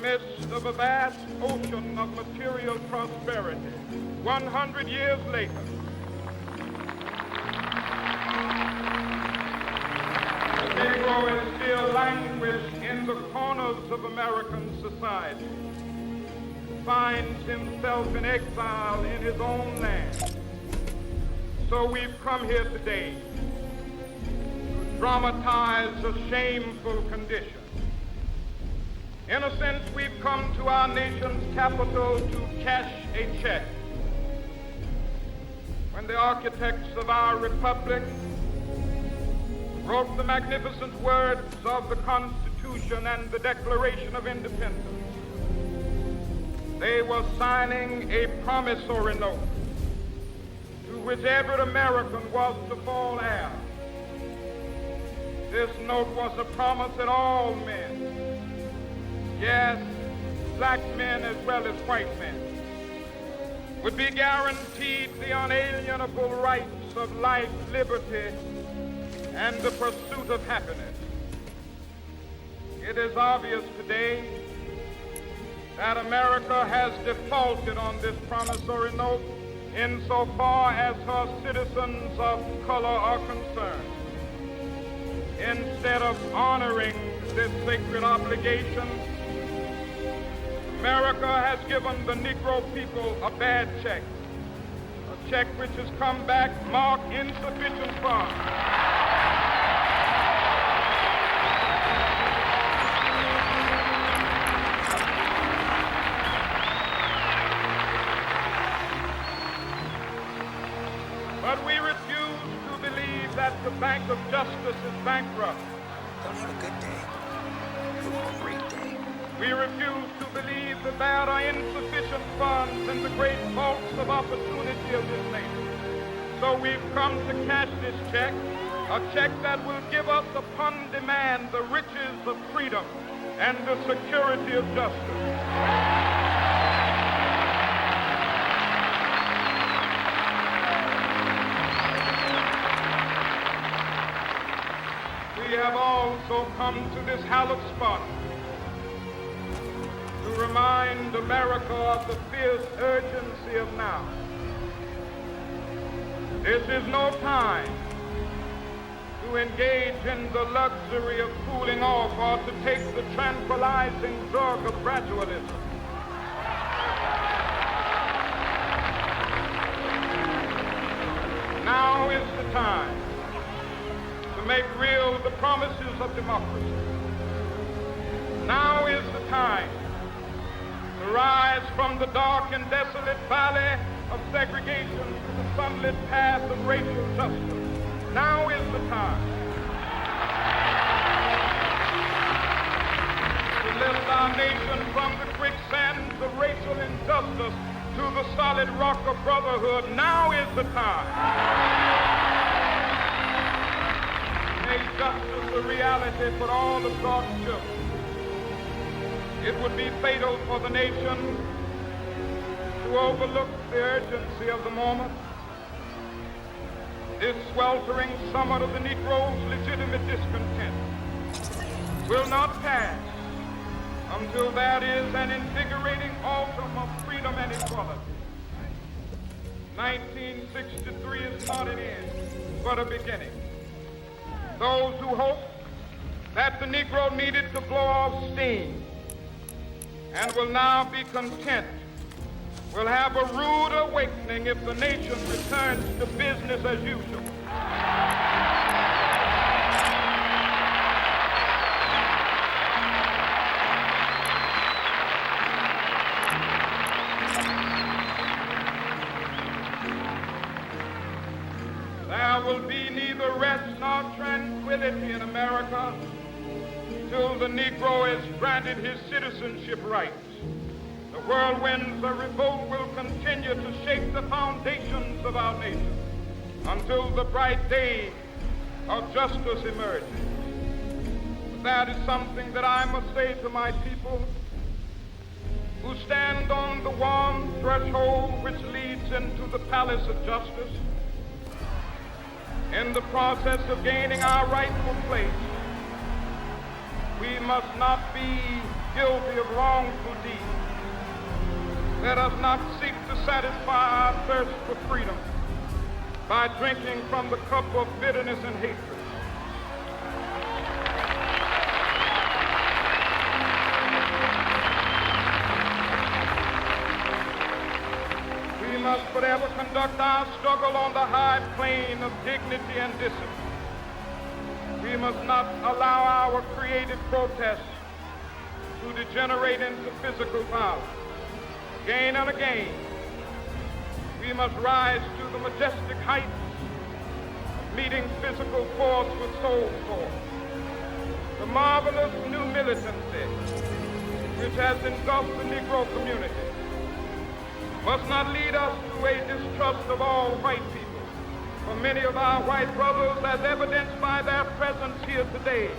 midst of a vast ocean of material prosperity, 100 years later, the Negro is still languished in the corners of American society, finds himself in exile in his own land. So we've come here today to dramatize a shameful condition. In a sense, we've come to our nation's capital to cash a check. When the architects of our republic wrote the magnificent words of the Constitution and the Declaration of Independence, they were signing a promissory note to which every American was to fall heir. This note was a promise that all men, yes, black men as well as white men, would be guaranteed the unalienable rights of life, liberty, and the pursuit of happiness. It is obvious today that America has defaulted on this promissory note insofar as her citizens of color are concerned. Instead of honoring this sacred obligation, America has given the Negro people a bad check, a check which has come back marked insufficient funds. But we refuse to believe that the Bank of Justice is bankrupt. Don't have a good day. Have a great day. We refuse to believe that there are insufficient funds in the great vaults of opportunity of this nation. So we've come to cash this check, a check that will give us upon demand the riches of freedom and the security of justice. We have also come to this hallowed spot to remind America of the fierce urgency of now. This is no time to engage in the luxury of cooling off or to take the tranquilizing drug of gradualism. Now is the time to make real the promises of democracy. Now is the time to rise from the dark and desolate valley of segregation to the sunlit path of racial justice. Now is the time to lift our nation from the quicksands of racial injustice to the solid rock of brotherhood. Now is the time to make justice a reality for all of God's children. It would be fatal for the nation to overlook the urgency of the moment. This sweltering summit of the Negro's legitimate discontent will not pass until there is an invigorating autumn of freedom and equality. 1963 is not an end, but a beginning. Those who hope that the Negro needed to blow off steam and will now be content will have a rude awakening if the nation returns to business as usual. There will be neither rest nor tranquility in America till the Negro is granted his citizenship rights. The whirlwinds of revolt will continue to shake the foundations of our nation until the bright day of justice emerges. But that is something that I must say to my people who stand on the warm threshold which leads into the palace of justice. In the process of gaining our rightful place, we must not be guilty of wrongful deeds. Let us not seek to satisfy our thirst for freedom by drinking from the cup of bitterness and hatred. We must forever conduct our struggle on the high plane of dignity and discipline. We must not allow our creative protests to degenerate into physical violence. Again and again, we must rise to the majestic heights of meeting physical force with soul force. The marvelous new militancy which has engulfed the Negro community must not lead us to a distrust of all white people. For many of our white brothers, as evidenced by their presence here today,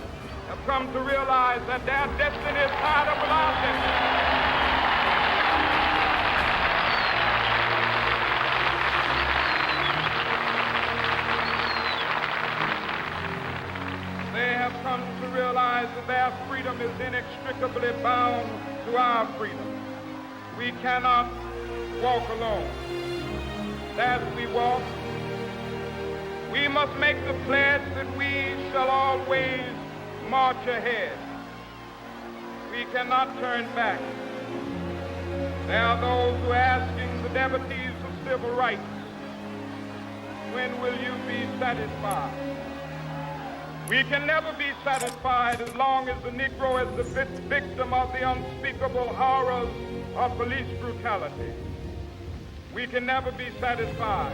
have come to realize that their destiny is tied up with our destiny. They have come to realize that their freedom is inextricably bound to our freedom. We cannot walk alone. As we walk, we must make the pledge that we shall always march ahead. We cannot turn back. There are those who are asking the devotees of civil rights, when will you be satisfied? We can never be satisfied as long as the Negro is the victim of the unspeakable horrors of police brutality. We can never be satisfied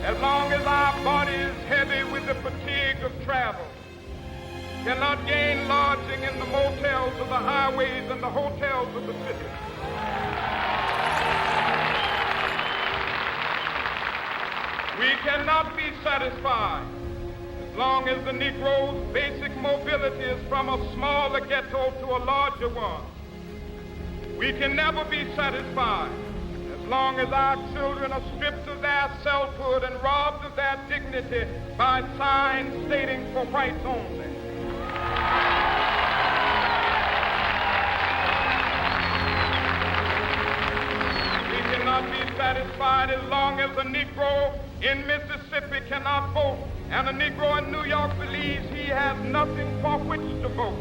as long as our body is heavy with the fatigue of travel, cannot gain lodging in the motels of the highways and the hotels of the city. We cannot be satisfied as long as the Negro's basic mobility is from a smaller ghetto to a larger one. We can never be satisfied as long as our children are stripped of their selfhood and robbed of their dignity by signs stating for whites only. We cannot be satisfied as long as a Negro in Mississippi cannot vote and a Negro in New York believes he has nothing for which to vote.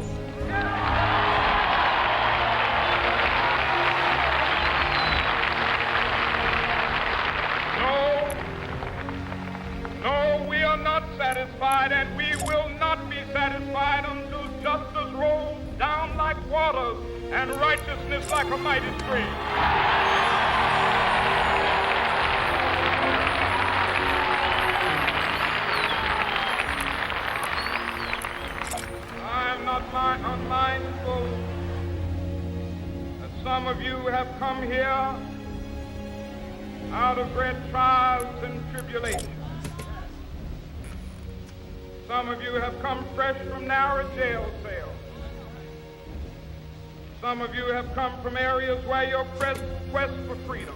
No, we are not satisfied, and we will not be satisfied until justice rolls down like waters and righteousness like a mighty stream. I am not unmindful that some of you have come here out of great trials and tribulations. Some of you have come fresh from narrow jail cells. Some of you have come from areas where your quest for freedom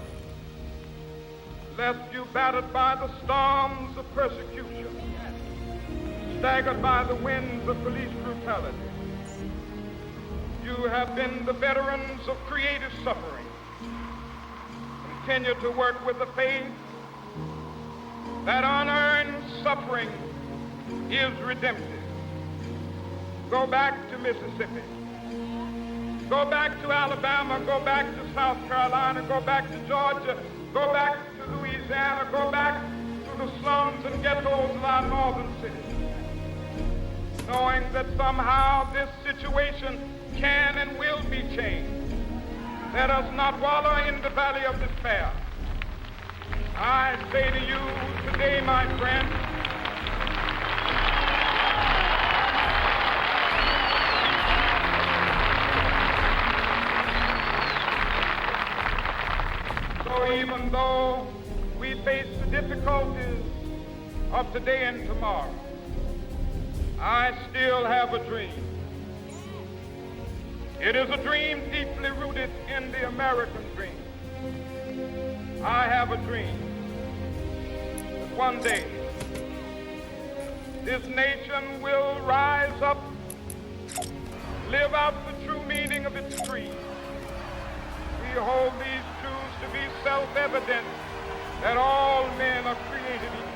left you battered by the storms of persecution, staggered by the winds of police brutality. You have been the veterans of creative suffering. Continue to work with the faith that unearned suffering is redemptive. Go back to Mississippi. Go back to Alabama. Go back to South Carolina. Go back to Georgia. Go back to Louisiana. Go back to the slums and ghettos of our northern cities. Knowing that somehow this situation can and will be changed. Let us not wallow in the valley of despair. I say to you today, my friends, so even though we face the difficulties of today and tomorrow, I still have a dream. It is a dream deeply rooted in the American dream. I have a dream that one day this nation will rise up live out the true meaning of its creed. We hold these truths to be self-evident, that all men are created equal.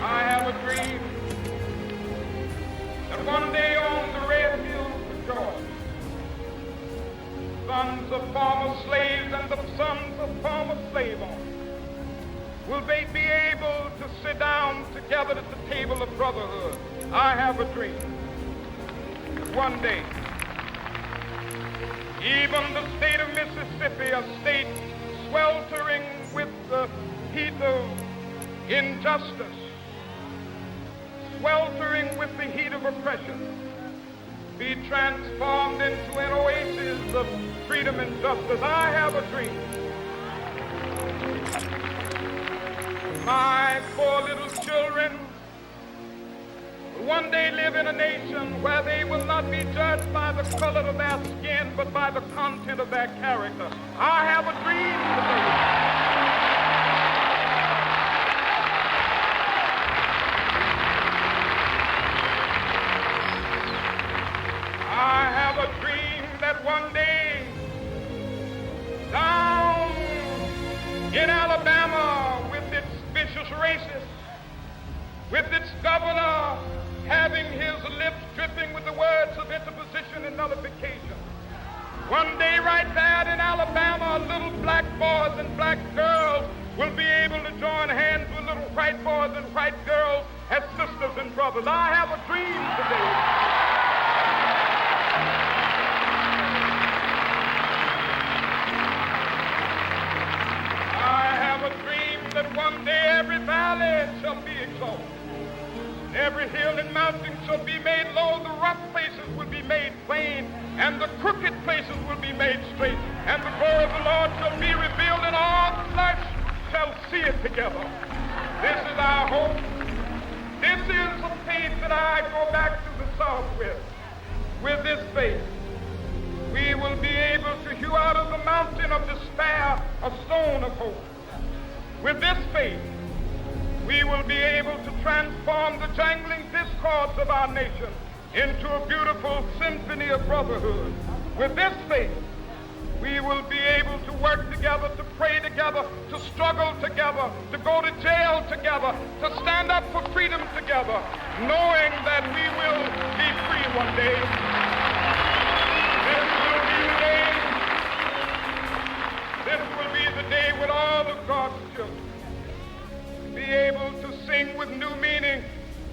I have a dream that one day on the red hills of Georgia, sons of former slaves and the sons of former slave owners will they be able to sit down together at the table of brotherhood. I have a dream that one day, even the state of Mississippi, a state sweltering with the heat of injustice, sweltering with the heat of oppression, be transformed into an oasis of freedom and justice. I have a dream. My poor little children will one day live in a nation where they will not be judged by the color of their skin, but by the content of their character. I have a dream today. I have a dream that one day down in Alabama, with its vicious racists, with its governor having his lips dripping with the words of interposition and nullification, one day right there in Alabama, little black boys and black girls will be able to join hands with little white boys and white girls as sisters and brothers. I have a dream today. That one day every valley shall be exalted, every hill and mountain shall be made low, the rough places will be made plain, and the crooked places will be made straight, and the glory of the Lord shall be revealed, and all flesh shall see it together. This is our hope. This is the faith that I go back to the South with. With this faith, we will be able to hew out of the mountain of despair a stone of hope. With this faith, we will be able to transform the jangling discords of our nation into a beautiful symphony of brotherhood. With this faith, we will be able to work together, to pray together, to struggle together, to go to jail together, to stand up for freedom together, knowing that we will be free one day. This will be the day when all of God's children be able to sing with new meaning,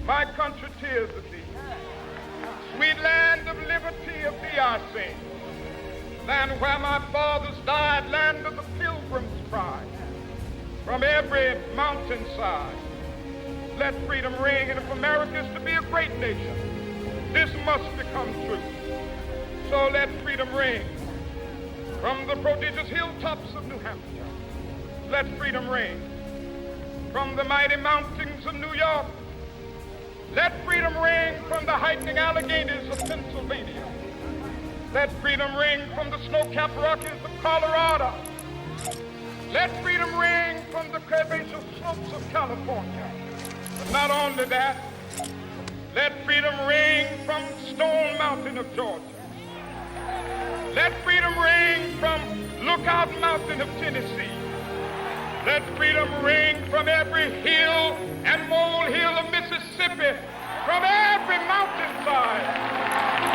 my country, tears of thee. Sweet land of liberty, of thee I sing. Land where my fathers died, land of the pilgrim's pride. From every mountainside, let freedom ring. And if America is to be a great nation, this must become true. So let freedom ring. From the prodigious hilltops of New Hampshire, let freedom ring. From the mighty mountains of New York, let freedom ring. From the hiking Alleghenies of Pennsylvania, let freedom ring. From the snow-capped Rockies of Colorado, let freedom ring. From the curvaceous slopes of California. But not only that, let freedom ring from Stone Mountain of Georgia. Let freedom ring from Lookout Mountain of Tennessee. Let freedom ring from every hill and molehill of Mississippi, from every mountainside.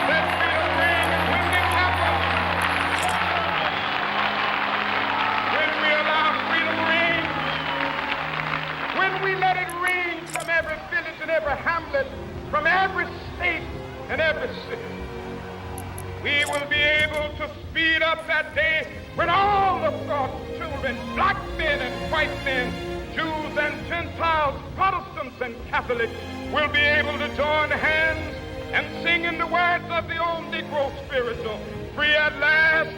Let freedom ring, and when it happens, when we allow freedom ring, when we let it ring from every village and every hamlet, from every state and every city, we will be able to speed up that day when all of God's children, black men and white men, Jews and Gentiles, Protestants and Catholics, will be able to join hands and sing in the words of the old Negro spiritual, free at last,